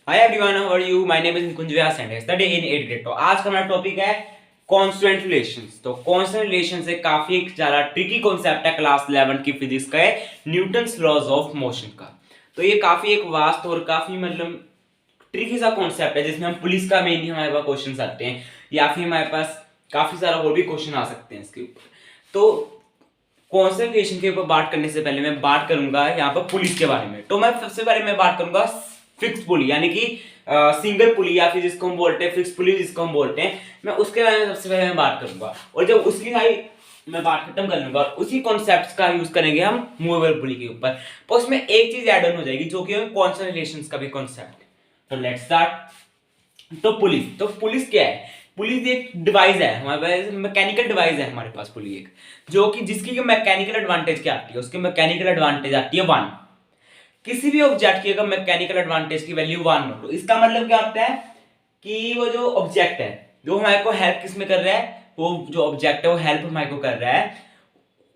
Hi everyone, how are you? My name is Nikunj Vyas and study in 8th grade. तो आज का हमारा topic है कांस्टेंट रिलेशंस। तो कांस्टेंट रिलेशंस एक काफी ज्यादा ट्रिकी कॉन्सेप्ट है, क्लास 11 की फिजिक्स का है, न्यूटन्स लॉज ऑफ मोशन का। तो ये काफी एक वास्ट और काफी मतलब ट्रिकी सा कॉन्सेप्ट है, जिसमें हम पुलिस का मेनली हमारे पास क्वेश्चन आते हैं, या फिर हमारे पास काफी सारा और भी क्वेश्चन आ सकते हैं इसके ऊपर। तो कॉन्सेंट्रेशन के ऊपर बात करने से पहले मैं बात करूंगा यहाँ पर पुलिस के बारे में। तो मैं सबसे पहले मैं बात करूंगा फिक्स पुली, यानी कि सिंगल पुली, या फिर जिसको हम बोलते हैं फिक्स पुली, जिसको हम बोलते हैं, मैं उसके बारे में सबसे पहले मैं बात करूंगा। और जब उसकी सारी मैं बात खत्म कर लूंगा, उसी कॉन्सेप्ट का यूज करेंगे हम मूवेबल पुली के ऊपर। तो उसमें एक चीज ऐड ऑन हो जाएगी, जो कि कॉन्स्टेंट रिलेशंस का भी कॉन्सेप्ट है। तो लेट्स स्टार्ट। तो पुलिस क्या है? पुलिस एक डिवाइस है हमारे पास, मैकेनिकल डिवाइस है हमारे पास पुलिस एक, जो कि जिसकी मैकेनिकल एडवांटेज क्या आती है? उसकी मैकेनिकल एडवांटेज आती है 1। किसी भी ऑब्जेक्ट की अगर मैकेनिकल एडवांटेज की वैल्यू 1 हो, तो इसका मतलब क्या होता है कि वो जो ऑब्जेक्ट है, जो हमारे को हेल्प किस में कर रहा है, वो जो ऑब्जेक्ट है वो हेल्प हमारे को कर रहा है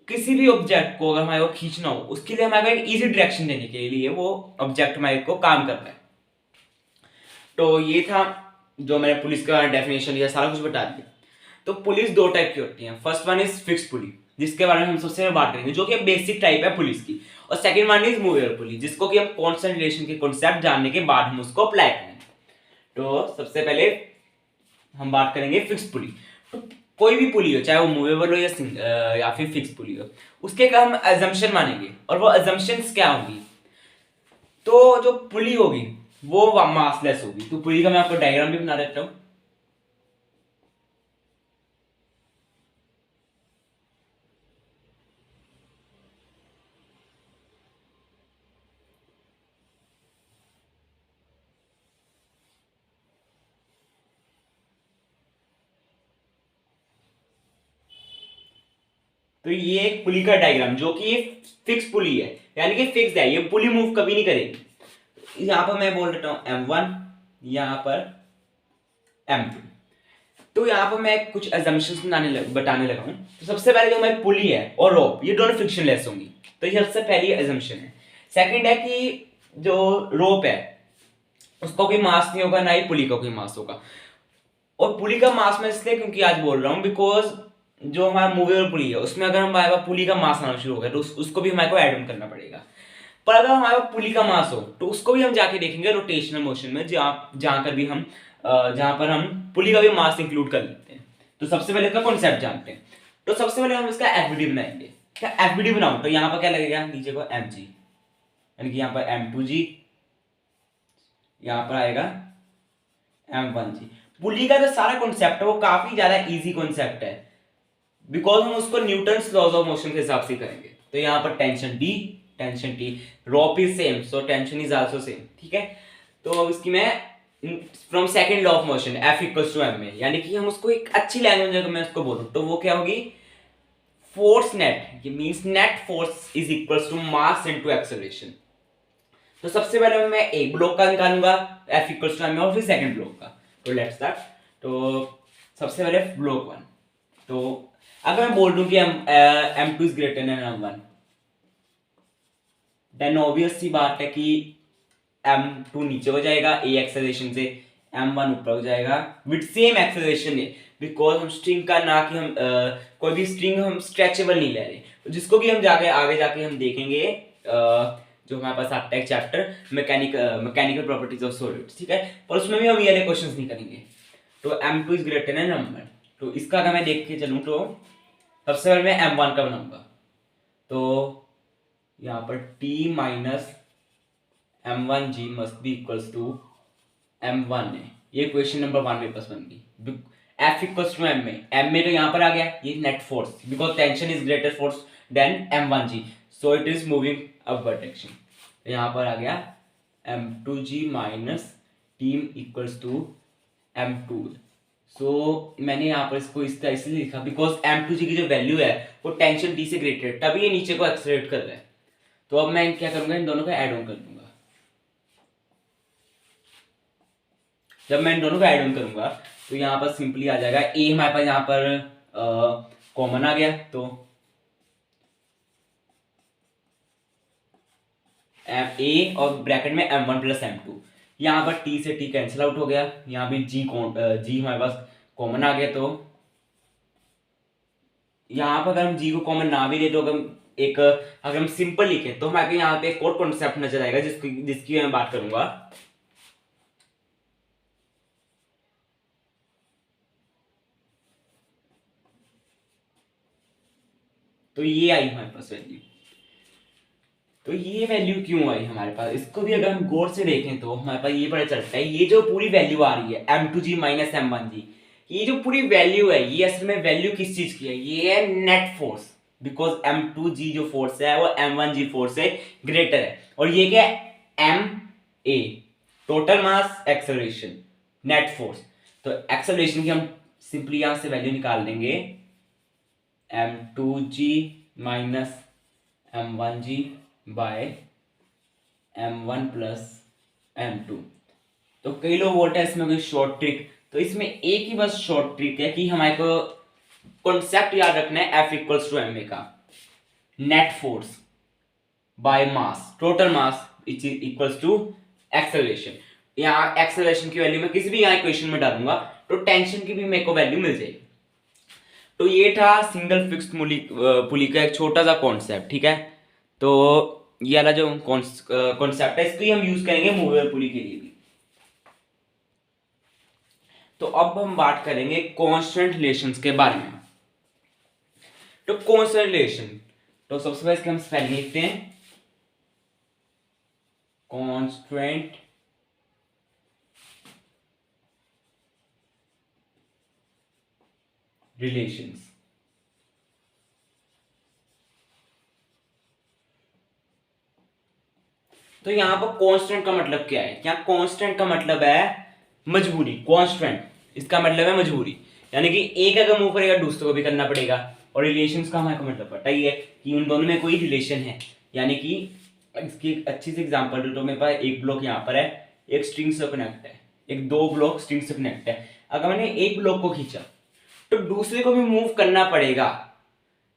किसी भी ऑब्जेक्ट को अगर हमारे को खींचना हो, उसके लिए हमारे को एक इजी डायरेक्शन देने के लिए वो ऑब्जेक्ट हमारे को काम कर रहा है। तो ये था जो मैंने पुलिस का डेफिनेशन दिया, सारा कुछ बता दिया। तो पुलिस दो टाइप की होती है। First one is fix police, जिसके बारे में हम सबसे पहले बात करेंगे, जो कि बेसिक टाइप है पुलिस की। और second one is movable police, जिसको कि हम कांस्टेंट रिलेशन के कॉन्सेप्ट जानने के बाद हम उसको अप्लाई करेंगे। तो सबसे पहले हम बात करेंगे फिक्स पुली। तो कोई भी पुली हो, चाहे वो मूवेबल हो या फिर फिक्स पुली हो, उसके का हम अजम्पशन मानेंगे। और वो अजम्पशंस क्या होंगी? तो जो पुली होगी वो मासलेस होगी। तो पुली का मैं आपको डायग्राम भी बना देता हूँ। तो ये एक पुली का डायग्राम, जो कि ये फिक्स पुली है, यानी कि फिक्स है, ये पुली मूव कभी नहीं करेगी। यहां पर मैं बोल देता हूं M1, यहां पर M2। तो यहां पर मैं कुछ अजम्पशंस बताने लगा हूं। तो सबसे पहले जो हमारी पुली है और रोप, ये दोनों फ्रिक्शनलेस होंगी। तो ये सबसे पहली अजम्पशन है। सेकंड है कि जो रोप है उसको कोई मास नहीं होगा, ना ही पुली का कोई मास होगा। और पुली का मास मैं इसलिए क्योंकि आज बोल रहा हूँ, बिकॉज जो हमारा मूवेबल पुली है उसमें अगर हमारे पास पुली का मास आना शुरू हो गया, तो उसको भी हमारे को ऐड ऑन करना पड़ेगा। पर अगर हमारे पास पुली का मास हो, तो उसको भी हम जाके देखेंगे रोटेशनल मोशन में, जहाँ जहाँ कर भी हम जहाँ पर हम पुली का भी मास इंक्लूड कर लेते हैं। तो सबसे पहले इसका कॉन्सेप्ट जानते हैं। तो सबसे पहले हम इसका एफबीडी बनाएंगे। क्या एफबीडी बनाऊं? तो यहाँ पर क्या लगेगा? नीचे को mg, यानी कि यहाँ पर m2g, यहाँ पर आएगा m1g। पुली का जो सारा कॉन्सेप्ट है वो काफी ज्यादा इजी कॉन्सेप्ट है, बिकॉज हम उसको न्यूटन्स लॉज ऑफ मोशन के हिसाब से करेंगे। तो यहाँ पर tension D, tension T, rope is same, so tension is also same. ठीक है। तो अब इसकी मैं from second law of motion F equals to M में, यानी कि हम उसको एक अच्छी लैंग्वेज अगर मैं उसको बोलूं तो वो क्या होगी? फोर्स नेट, ये means net force is equals to mass into acceleration. तो सबसे पहले मैं एक ब्लॉक का निकालूंगा F इक्वल्स टू एम में, और फिर सेकंड ब्लॉक का। तो लेट्स स्टार्ट। तो सबसे पहले ब्लॉक वन। तो अगर मैं बोल दूं कि M2 is greater than M1, than obvious सी बात है कि M2 नीचे हो जाएगा ए एक्सेलरेशन से, M1 ऊपर हो जाएगा विद सेम एक्सेलरेशन। बिकॉज हम स्ट्रिंग का ना कि हम कोई भी स्ट्रिंग हम स्ट्रेचेबल नहीं ले रहे, जिसको भी हम जाके आगे जाके हम देखेंगे, जो हमारे पास आता है chapter mechanical properties of solids. ठीक है। पर उसमें भी हम ये वाले क्वेश्चंस नहीं करेंगे। तो M2 is greater than M1। तो इसका अगर मैं देख के चलूं, तो सबसे पहले मैं M1 का बनाऊंगा। तो यहाँ पर T minus M1G must be equals to M1 है। ये क्वेश्चन नंबर 1 मेरे पास बन गई। F इक्वल्स टू M में तो यहाँ पर आ गया ये net force, because tension is greater force than M1G, so it is moving upward direction. तो यहाँ पर आ गया M2G minus T equals to M2। सो मैंने यहाँ पर इसको इस तरह से लिखा, बिकॉज M2G की जो वैल्यू है वो टेंशन T से ग्रेटर है, तभी ये नीचे को एक्सेलरेट कर रहा है। तो अब मैं क्या करूंगा, इन दोनों को ऐड ऑन कर दूंगा। जब मैं इन दोनों को ऐड ऑन करूंगा तो यहाँ पर सिंपली आ जाएगा ए, हमारे पास यहाँ पर कॉमन आ गया। तो ए और ब्रैकेट में M1 प्लस M2, यहाँ पर टी से टी कैंसिल आउट हो गया, यहाँ भी जी हमारे पास कॉमन आ गया। तो यहाँ पर अगर हम जी को कॉमन ना भी ले तो अगर हम सिंपल लिखे तो हमारे यहाँ पे एक और कॉन्सेप्ट नजर आएगा जिसकी मैं बात करूंगा। तो ये आई हमारे पास वैल्यू। तो ये वैल्यू क्यों आई हमारे पास, इसको भी अगर हम गौर से देखें तो हमारे पास ये पता चलता है, ये जो पूरी वैल्यू आ रही है m2g माइनस m1g, ये जो पूरी वैल्यू है ये असल में वैल्यू किस चीज की है, ये है नेट फोर्स। बिकॉज m2g जो फोर्स है वो m1g फोर्स से ग्रेटर है। और ये क्या है, ma total mass acceleration net force. तो एक्सेलरेशन की हम सिंपली यहां से वैल्यू निकाल देंगे, m2g minus m1g bye m1 plus m2। तो कई लोग बोलते हैं इसमें कोई शॉर्ट ट्रिक, तो इसमें एक ही बस शॉर्ट ट्रिक है कि हमारे को कॉन्सेप्ट याद रखना है F इक्वल्स टू ma का, net force by mass total mass equals to acceleration. यहाँ एक्सेलरेशन की वैल्यू मैं किसी भी यहाँ इक्वेशन में डालूंगा तो टेंशन की भी मेरे को वैल्यू मिल जाएगी। तो ये था सिंगल फिक्स्ड पुली का एक छोटा सा कॉन्सेप्ट, ठीक है। तो ये वाला जो कॉन्सेप्ट है इसको ही हम यूज करेंगे मूवेबल पुली के लिए भी। तो अब हम बात करेंगे कांस्टेंट रिलेशंस के बारे में। तो कांस्टेंट रिलेशन, तो सबसे पहले इसके हम स्पेलिंग लिखते हैं, कांस्टेंट रिलेशंस। तो यहां पर कांस्टेंट का मतलब क्या है, यहाँ कांस्टेंट का मतलब है मजबूरी, कांस्टेंट इसका मतलब है मजबूरी, यानी कि एक अगर मूव करेगा दूसरे को भी करना पड़ेगा। और रिलेशंस का हमारे मतलब पता ही है कि उन दोनों में कोई रिलेशन है, यानी कि इसकी एक अच्छी सी एग्जांपल दो तो मेरे पास एक ब्लॉक यहाँ पर है, एक स्ट्रिंग से कनेक्ट है, एक दो ब्लॉक स्ट्रिंग से कनेक्ट है। अगर मैंने एक ब्लॉक को खींचा तो दूसरे को भी मूव करना पड़ेगा,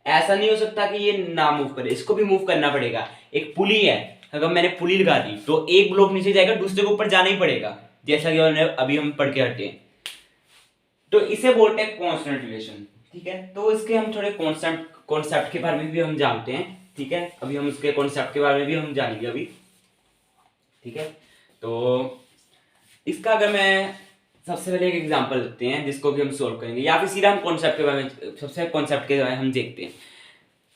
ऐसा नहीं हो सकता कि ये ना मूव करे, इसको भी मूव करना पड़ेगा। एक पुली है, अगर मैंने पुली लगा दी तो एक ब्लॉक नीचे जाएगा, दूसरे को ऊपर जाना ही पड़ेगा, जैसा कि अभी हम पढ़ के हटे हैं। तो इसे बोलते हैं कांस्टेंट रिलेशन, ठीक है। तो इसके हम थोड़े कॉन्सेप्ट के बारे में भी हम जानते हैं, ठीक है। अभी हम उसके कॉन्सेप्ट के बारे में भी हम जानेंगे अभी, ठीक है। तो इसका अगर मैं सबसे पहले एक एग्जांपल लेते हैं जिसको भी हम सोल्व करेंगे, या फिर सीधा हम कॉन्सेप्ट के बारे में, सबसे कॉन्सेप्ट के बारे में हम देखते हैं।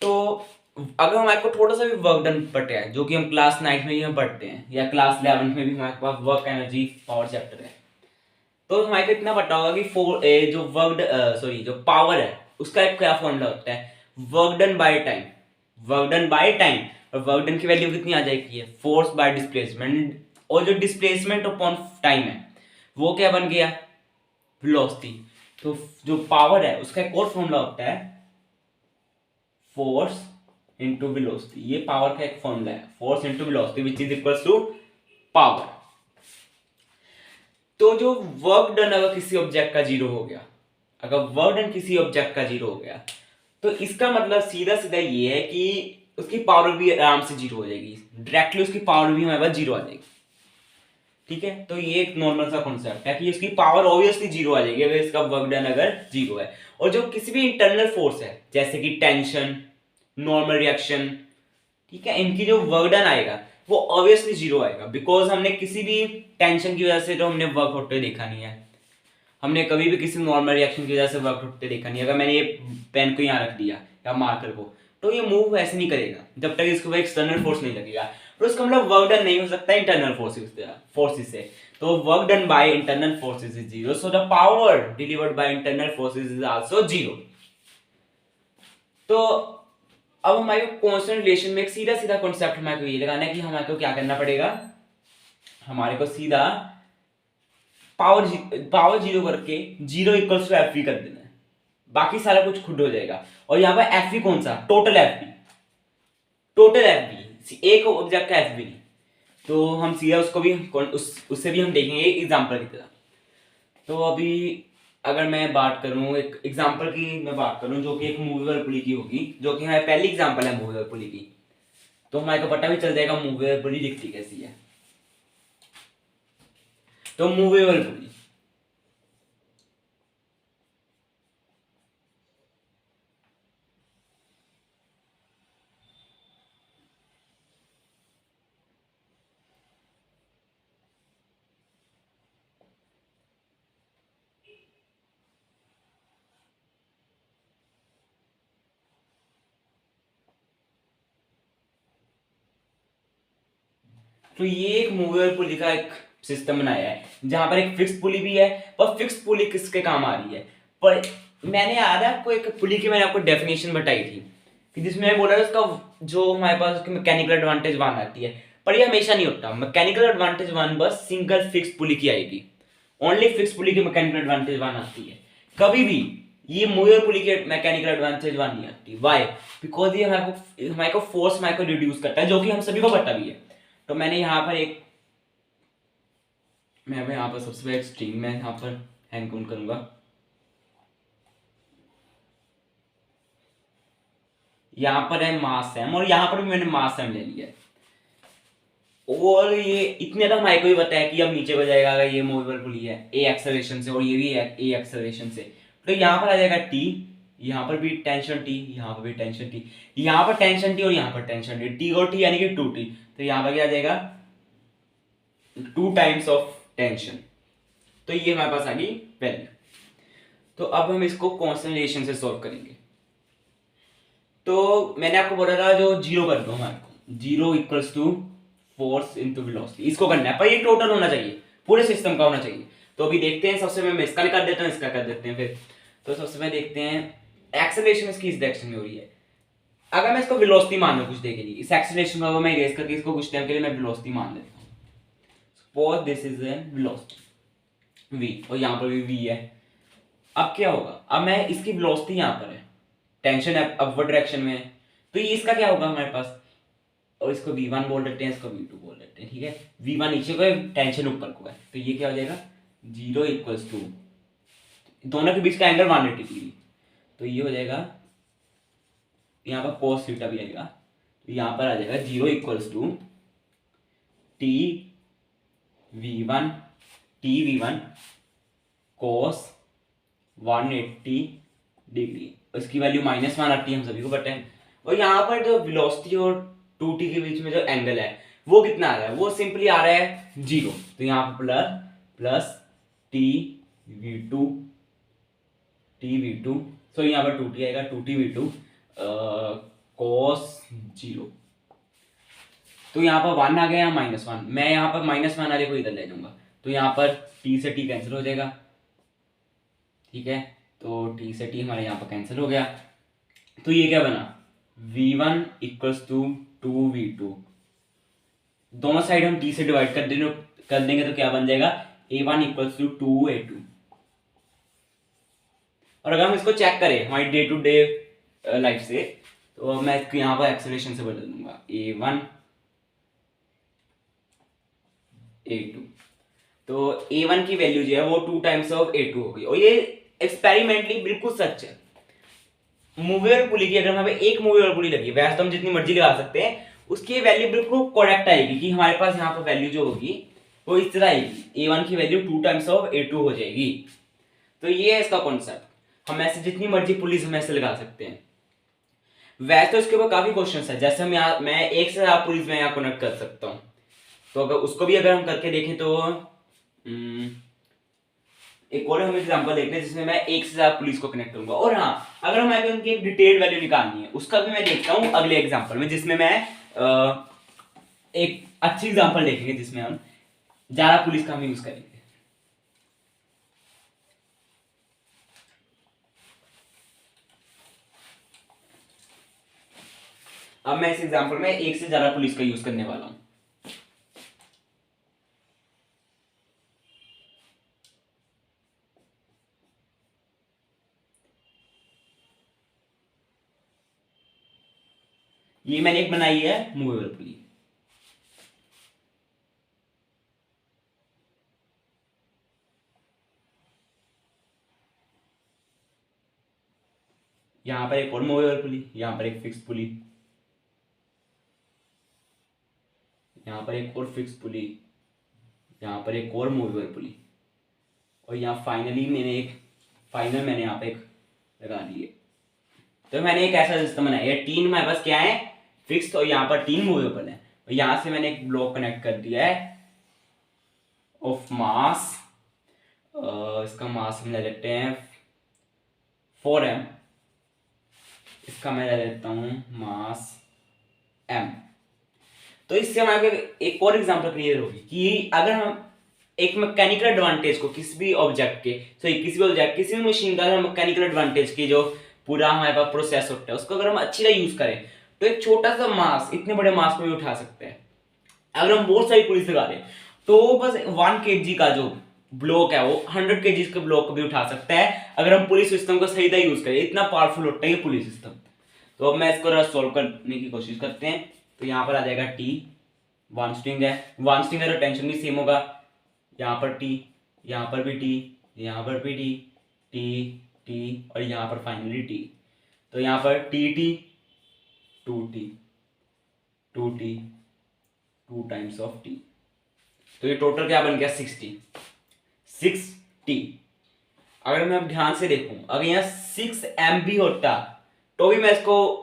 तो अगर हमारे को थोड़ा सा भी वर्क डन पढ़ा है, जो कि हम क्लास 9 में ही हम पढ़ते हैं, या क्लास 11 में भी हमारे पास वर्क एनर्जी पावर चैप्टर है, तो हमारे को इतना पता होगा कि जो पावर है उसका एक क्या फॉर्मूला होता है, work done by time, work done by time. और वर्क डन की वैल्यू कितनी आ जाएगी, है फोर्स बाय डिस्प्लेसमेंट, और जो डिस्प्लेसमेंट अपॉन टाइम है वो क्या बन गया, वेलोसिटी। तो जो पावर है उसका एक और फॉर्मूला होता है, फोर्स इंटू वेलोसिटी। ये पावर का एक फॉर्मूला है, force into velocity which is equals to power. तो जो वर्क डन अगर किसी ऑब्जेक्ट का जीरो हो गया, अगर वर्क डन किसी ऑब्जेक्ट का जीरो हो गया, तो इसका मतलब सीधा सीधा ये है कि उसकी पावर भी आराम से जीरो हो जाएगी, डायरेक्टली उसकी पावर भी हमारे पास जीरो आ जाएगी, ठीक है। तो ये एक नॉर्मल सा कॉन्सेप्ट है कि उसकी पावर ऑब्वियसली जीरो आ जाएगी अगर इसका वर्क डन अगर जीरो है। और जो किसी भी इंटरनल फोर्स है जैसे कि टेंशन, नॉर्मल रिएक्शन, ठीक है, इनकी जो वर्क डन आएगा वो ऑब्वियसली जीरो आएगा, बिकॉज हमने किसी भी टेंशन की वजह से तो हमने वर्क होते देखा नहीं है, हमने कभी भी किसी नॉर्मल रिएक्शन की वजह से वर्क होते देखा नहीं है। अगर मैंने ये पेन को यहाँ रख दिया या मार्कर को, तो ये मूव ऐसे नहीं करेगा जब तक इसको एक्सटर्नल फोर्स नहीं लगेगा, तो इसका मतलब वर्क डन नहीं हो सकता इंटरनल फोर्सेस से। तो work done by internal forces is zero, so the power delivered by internal forces is also zero. तो अब हमारे को कांस्टेंट रिलेशन में एक सीधा सीधा कॉन्सेप्ट हमारे को ये लगाना है कि हमारे को क्या करना पड़ेगा, हमारे को सीधा पावर जीरो करके जीरो इक्वल्स टू एफ कर देना है, बाकी सारा कुछ खुद हो जाएगा। और यहाँ पर एफ कौन सा, टोटल एफ एक ऑब्जेक्ट का एफ नहीं। तो हम सीधा उसको भी उससे भी हम देखेंगे एग्जांपल की तरह। तो अभी अगर मैं बात करूं एक एग्जांपल की, मैं बात करूं जो कि एक मूवेबल पुली की होगी, जो कि हमारी पहली एग्जांपल है मूवेबल पुली की, तो हमारे को पता भी चल जाएगा मूवेबल पुली दिखती कैसी है। तो मूवेबल पुली, तो ये एक मूवेबल पुली का एक सिस्टम बनाया है जहां पर एक फिक्स पुली भी है। और फिक्स पुली किसके काम आ रही है, पर मैंने याद है आपको एक पुली की मैंने आपको डेफिनेशन बताई थी कि जिसमें मैं बोला था उसका जो हमारे पास उसकी मैकेनिकल एडवांटेज वन आती है, पर ये हमेशा नहीं होता। मैकेनिकल एडवांटेज वन बस सिंगल फिक्स पुली की आएगी, ओनली फिक्स पुली की मैकेनिकल एडवांटेज वन आती है। कभी भी ये मूवेबल पुली की मैकेनिकल एडवांटेज वन नहीं आती। वाई? बिकॉज ये हमारे को फोर्स हमारे को रिड्यूस करता है, जो कि हम सभी को पता भी है। तो मैंने यहाँ पर एक, मैं अब यहाँ पर सबसे पहले स्ट्रिंग में यहाँ पर हैंग काउंट करूंगा। यहाँ पर है मास सैम, और यहाँ पर भी मैंने मास सैम ले लिया है। और ये इतने तो हमारे को ही पता है कि अब नीचे को जाएगा अगर ये मूवेबल पुली है ए एक्सेलरेशन से और ये भी ए एक्सेलरेशन से, तो यहाँ पर आ जाएगा टी, यहाँ पर भी टेंशन टी, यहाँ पर भी टेंशन टी, यहाँ पर टेंशन टी और यहाँ पर टेंशन टी और टी यानी कि 2t। तो यहाँ पर क्या आ जाएगा 2 टाइम्स ऑफ टेंशन। तो ये हमारे पास आ गई वैल्यू। तो अब हम इसको कांस्टेंट रिलेशन से सॉल्व करेंगे। तो मैंने आपको बोला था जो जीरो कर दो हमारे को, zero equals to force into velocity, इसको करना है, पर ये टोटल होना चाहिए, पूरे सिस्टम का होना चाहिए। तो अभी देखते हैं, सबसे मैं इसका कर देता हूँ, इसका कर देते हैं फिर। तो सबसे पहले देखते हैं एक्सेलरेशन इसकी इस डायरेक्शन में हो रही है। अगर मैं इसको वेलोसिटी मान लूं कुछ देर के लिए, इस एक्सेलरेशन को मैं इरेज करके इसको कुछ टाइम के लिए मैं वेलोसिटी मान लेता हूँ। Suppose this is an velocity v, और यहाँ पर भी v है। अब क्या होगा, अब मैं इसकी वेलोसिटी यहाँ पर है, टेंशन अपवर्ड डायरेक्शन में है, तो ये इसका क्या होगा हमारे पास, और इसको v1 बोल देते हैं, इसको v2 बोल देते हैं, ठीक है। v1 नीचे को है, टेंशन ऊपर को है, तो ये क्या हो जाएगा जीरो इक्वल्स टू, दोनों के बीच का एंगल 180 डिग्री, तो ये हो जाएगा यहाँ पर cos थीटा भी आएगा, तो यहाँ पर आ जाएगा zero equals to T V one cos 180 degree, इसकी वैल्यू -1 आती है, हम सभी को पता है। और यहाँ पर जो वेलोसिटी और 2t के बीच में जो एंगल है वो कितना आ रहा है, वो सिंपली आ रहा है जीरो। तो यहाँ पर प्लस टी वी टू, सो यहाँ पर 2t आएगा, 2t v2 cos जीरो। तो यहाँ पर 1 आ गया -1, मैं यहाँ पर -1 वाले को इधर ले जाऊंगा, तो यहाँ पर t से t कैंसिल हो जाएगा, ठीक है। तो t से t हमारे यहाँ पर कैंसिल हो गया, तो ये क्या बना v1 इक्वल्स टू 2v2, दोनों साइड हम t से डिवाइड कर देंगे तो क्या बन जाएगा a1 इक्वल्स टू 2a2। और अगर हम इसको चेक करें हमारी डे टू डे लाइफ से, तो मैं इसको यहाँ पर एक्सेलरेशन से बदल दूंगा a1 a2, तो a1 की वैल्यू जो है वो 2 टाइम्स ऑफ a2 हो गई। और ये एक्सपेरिमेंटली बिल्कुल सच है। मूवेबल पुली की अगर हमें एक मूवेबल पुली लगी, वैसे तो हम जितनी मर्जी लगा सकते हैं, उसकी वैल्यू बिल्कुल करेक्ट आएगी कि हमारे पास यहाँ पर वैल्यू जो होगी वो इस तरह आएगी, a1 की वैल्यू 2 टाइम्स ऑफ a2 हो जाएगी। तो ये है इसका कॉन्सेप्ट, हम ऐसे जितनी मर्जी पुलिस हम ऐसे लगा सकते हैं। वैसे तो इसके ऊपर काफी क्वेश्चंस है, जैसे हम यहाँ मैं एक से ज्यादा पुलिस में यहाँ कनेक्ट कर सकता हूँ, तो अगर उसको भी अगर हम करके देखें तो एक और हम एग्जांपल देखते हैं जिसमें मैं एक से ज्यादा पुलिस को कनेक्ट करूंगा। और हाँ, अगर हमें उनकी एक डिटेल्ड वैल्यू निकालनी है उसका भी मैं देखता हूँ अगले एग्जांपल में, जिसमें मैं एक अच्छी एग्जांपल देखेंगे जिसमें हम ज्यादा पुलिस का हम यूज करेंगे। अब मैं इस एग्जांपल में एक से ज्यादा पुलिस का यूज करने वाला हूं। ये मैंने एक बनाई है मूवेबल पुली, यहां पर एक और मूवेबल पुली, यहां पर एक फिक्स पुली, यहां पर एक और फिक्स पुली, यहाँ पर एक और मूवेबल पुली, और यहाँ फाइनली मैंने यहाँ पे एक लगा दिए। तो मैंने एक ऐसा सिस्टम बनाया है, 3 हमारे पास क्या है फिक्स, और यहाँ पर 3 मूवेबल है, और यहाँ से मैंने एक ब्लॉक कनेक्ट कर दिया है ऑफ मास, इसका मास हम ले लेते हैं 4m, इसका मैं ले लेता हूँ मास m। तो इससे हमारे एक और एग्जांपल क्लियर होगी कि अगर हम एक मैकेनिकल एडवांटेज को किसी भी मशीन का अगर मैकेनिकल एडवांटेज की जो पूरा हमारे पास प्रोसेस होता है उसको अगर हम अच्छी तरह यूज करें तो एक छोटा सा मास इतने बड़े मास को भी उठा सकते हैं। अगर हम बहुत सारी पुलिस लगा दें तो बस 1 kg का जो ब्लॉक है वो 100 kg के ब्लॉक को भी उठा सकता है, अगर हम पुलिस सिस्टम को सही तरह यूज करें। इतना पावरफुल होता है ये पुलिस सिस्टम। तो अब मैं इसको सॉल्व करने की कोशिश करते हैं। तो यहाँ पर आ जाएगा टी, वन स्ट्रिंग है, वन स्ट्रिंग का टेंशन भी सेम होगा, यहाँ पर टी, यहाँ पर भी टी, यहाँ पर भी टी, टी टी, और यहाँ पर फाइनली टी। तो यहाँ पर T T, two T, two T, 2 times of T. तो ये टोटल क्या बन गया 6t। अगर मैं अब ध्यान से देखूं, अगर यहाँ 6m भी होता तो भी मैं इसको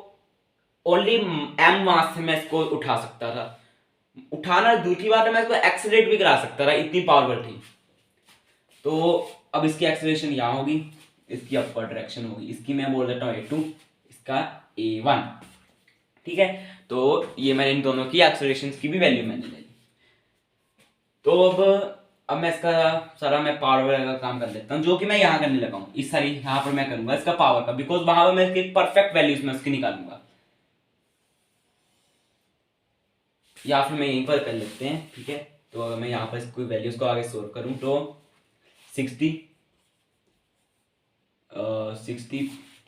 ओनली m मास से मैं इसको उठा सकता था। उठाना दूसरी बात है, मैं इसको एक्सेलरेट भी करा सकता था, इतनी पावर थी। तो अब इसकी एक्सेलरेशन यहाँ होगी, इसकी अपर डायरेक्शन होगी, इसकी मैं बोल देता हूँ a2, इसका a1। ठीक है, तो ये मैंने इन दोनों की एक्सेलरेशन की भी वैल्यू मैंने ले ली। तो अब मैं इसका सारा मैं पावर वगैरह का काम कर लेता हूँ, जो कि मैं यहाँ करने लगा हूँ। इस सारी यहाँ पर मैं करूंगा इसका पावर का, बिकॉज वहां पर मैं इसकी परफेक्ट वैल्यूज में उसकी निकालूंगा, या फिर मैं यहीं पर कर लेते हैं। ठीक है, तो अगर मैं यहाँ पर इसको वैल्यूज को आगे स्टोर करूँ तो 60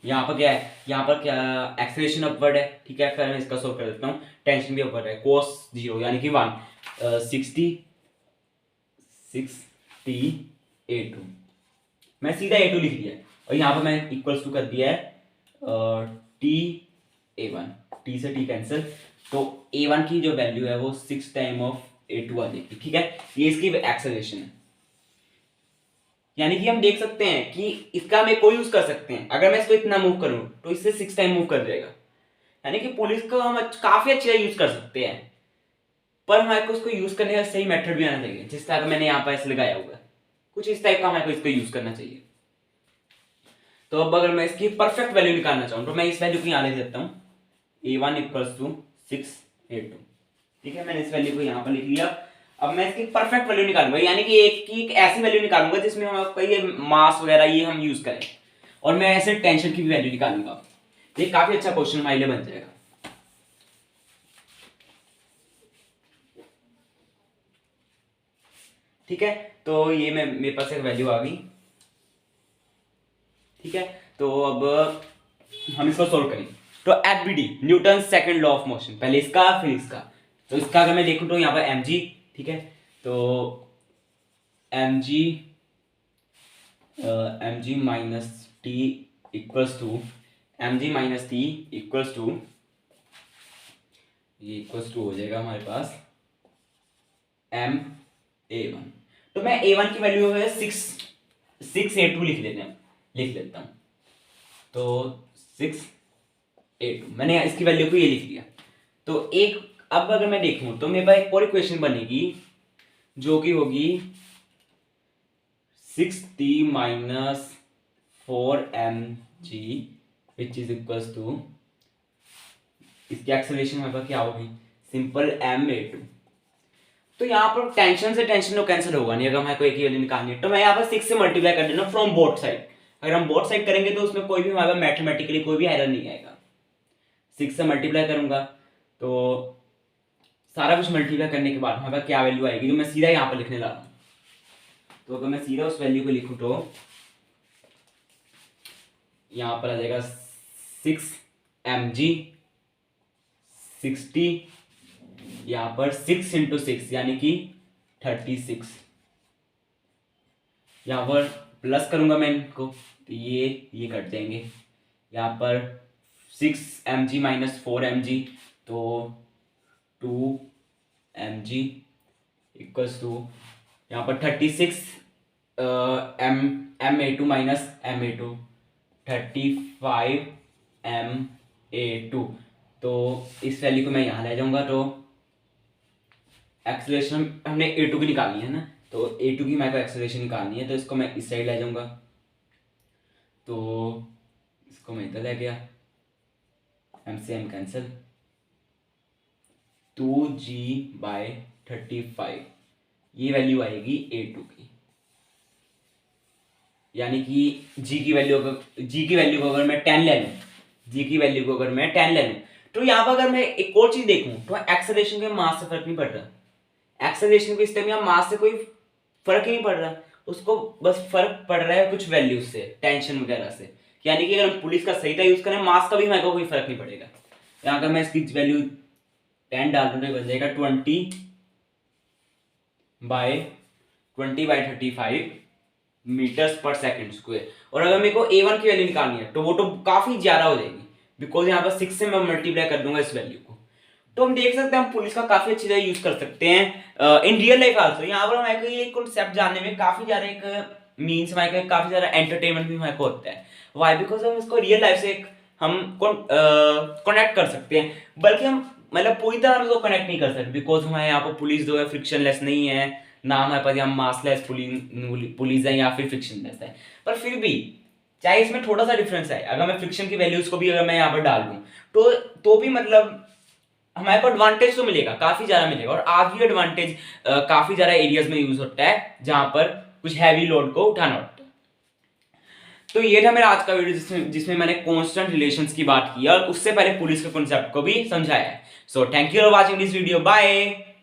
यहाँ पर क्या है, यहाँ पर क्या एक्सेलरेशन अपवर्ड है। ठीक है, फिर मैं इसका सोल्व कर देता हूँ। टेंशन भी अपवर्ड है, cos 0 यानी कि 1, 6t a2, मैं सीधा a2 लिख दिया, और यहाँ पर मैं इक्वल्स टू कर दिया है t a1, t से t कैंसिल, तो a1 की जो वैल्यू है वो 6 टाइम ऑफ a2 आ जाएगी। ठीक है, ये इसकी एक्सेलरेशन है। यानी कि हम देख सकते हैं कि इसका हम एक और यूज कर सकते हैं। अगर मैं इसको इतना मूव करूं तो इससे 6 टाइम मूव कर जाएगा, यानी कि पुलिस को हम काफी अच्छी तरह यूज कर सकते हैं। पर हमारे को उसको यूज करने का सही मेथड भी आना चाहिए, जिस तरह मैंने यहाँ पर ऐसे लगाया हुआ है, कुछ इस टाइप का हमारे को इसको यूज करना चाहिए। तो अब अगर मैं इसकी परफेक्ट वैल्यू निकालना चाहूँ तो मैं इस वैल्यू को यहाँ ले देता हूँ, a1 इक्वल्स टू 6 a2। ठीक है, मैंने इस वैल्यू को यहाँ पर लिख लिया। अब मैं इसकी परफेक्ट वैल्यू निकालूंगा, यानी कि एक ऐसी वैल्यू निकालूंगा जिसमें हम आपका ये मास वगैरह ये हम यूज करें, और मैं ऐसे टेंशन की भी वैल्यू निकालूंगा। ये काफी अच्छा क्वेश्चन हमारे लिए बन जाएगा। ठीक है, तो ये मेरे पास एक वैल्यू आ गई। ठीक है, तो अब हम इसको सोल्व करें। तो FBD, Newton second law of motion, पहले इसका फिर इसका। तो इसका अगर मैं देखूं तो यहाँ पर mg, ठीक है, तो mg minus T equals to ये इक्वल्स टू हो जाएगा हमारे पास m a1। तो मैं a1 की वैल्यू है 6 a2 लिख लेता हूं। तो 6 a2 मैंने इसकी वैल्यू को ये लिख दिया। तो एक अब अगर मैं देखूं तो मेरे पास एक और इक्वेशन बनेगी जो कि होगी 6t minus 4mg which is equals to, इसकी एक्सेलरेशन मेरे पास क्या होगी, सिंपल ma2। तो यहाँ पर टेंशन से टेंशन तो कैंसिल होगा नहीं, अगर हमारे को एक ही वैल्यू निकालनी है तो मैं यहाँ पर 6 से मल्टीप्लाई कर देना फ्रॉम बोथ साइड। अगर हम बोथ साइड करेंगे तो उसमें कोई भी हमारे पास मैथमेटिकली कोई भी एरर नहीं आएगा। 6 से मल्टीप्लाई करूंगा तो सारा कुछ मल्टीप्लाई करने के बाद हमारे पास क्या वैल्यू आएगी जो मैं सीधा यहाँ पर लिखने लगा हूँ। तो अगर मैं सीधा उस वैल्यू को लिखूँ तो यहाँ पर आ जाएगा 6mg 60, यहाँ पर 6 इंटू 6 यानी कि 36। यहाँ पर प्लस करूंगा मैं इनको तो ये कट जाएंगे। यहाँ पर 6mg माइनस 4mg तो 2mg इक्वल्स टू यहाँ पर 36 MA2 माइनस MA2, 35 MA2। तो इस वैल्यू को मैं यहाँ ले जाऊंगा, तो एक्सेलरेशन हमने A2 की निकालनी है ना, तो A2 की मेरे को एक्सेलरेशन निकालनी है, तो इसको मैं इस साइड ले जाऊंगा, तो इसको मैं इधर ले गया, M से M कैंसिल, 2G/35 ये वैल्यू आएगी A2 की। यानी कि G की वैल्यू को अगर मैं 10 ले लूँ, G की वैल्यू को अगर मैं 10 ले लूँ, तो यहाँ पर अगर मैं एक और चीज देखूँ तो एक्सेलरेशन के मास से फर्क नहीं पड़ रहा। एक्सेलरेशन को इस टाइम यहाँ मास से कोई फर्क ही नहीं पड़ रहा, उसको बस फर्क पड़ रहा है कुछ वैल्यूज से, टेंशन वगैरह से। यानी कि अगर हम पुलिस का सही था यूज करें, मास का भी मेरे को कोई फर्क नहीं पड़ेगा। यहाँ अगर मैं इसकी वैल्यू 10 डाल दूँ तो बन जाएगा 20/35 मीटर्स पर सेकंड स्क्वायर। और अगर मेरे को A1 की वैल्यू निकालनी है तो वो तो काफी ज्यादा हो जाएगी, बिकॉज यहाँ पर 6 से मैं मल्टीप्लाई कर दूंगा इस वैल्यू को। तो हम देख सकते हैं हम पुलिस का काफी अच्छी तरह यूज कर सकते हैं इन रियल लाइफ आल्सो। यहाँ पर हमारे को ये कॉन्सेप्ट जानने में काफी ज्यादा एक मीन्स हमारे को काफी ज्यादा एंटरटेनमेंट भी हमारे को होता है। वाई? बिकॉज हम इसको रियल लाइफ से हम कनेक्ट कर सकते हैं, बल्कि हम मतलब पूरी तरह हम इसको कनेक्ट नहीं कर सकते, बिकॉज हमारे यहाँ पर पुलिस जो है फ्रिक्शनलेस नहीं है ना, हमारे पास यहाँ मासलेस पुलिस है या फिर फ्रिक्शनलेस है। पर फिर भी चाहे इसमें थोड़ा सा डिफरेंस है, अगर मैं फ्रिक्शन की वैल्यूज को भी अगर मैं यहाँ पर डाल दूँ तो भी मतलब हमारे को एडवांटेज तो मिलेगा, काफी ज्यादा मिलेगा। और आज भी एडवांटेज काफी ज्यादा एरियाज में यूज होता है जहां पर कुछ हैवी लोड को उठाना होता है। तो ये था मेरा आज का वीडियो जिसमें मैंने कांस्टेंट रिलेशंस की बात की और उससे पहले पुलिस के कॉन्सेप्ट को भी समझाया है। So thank you for watching this video, bye.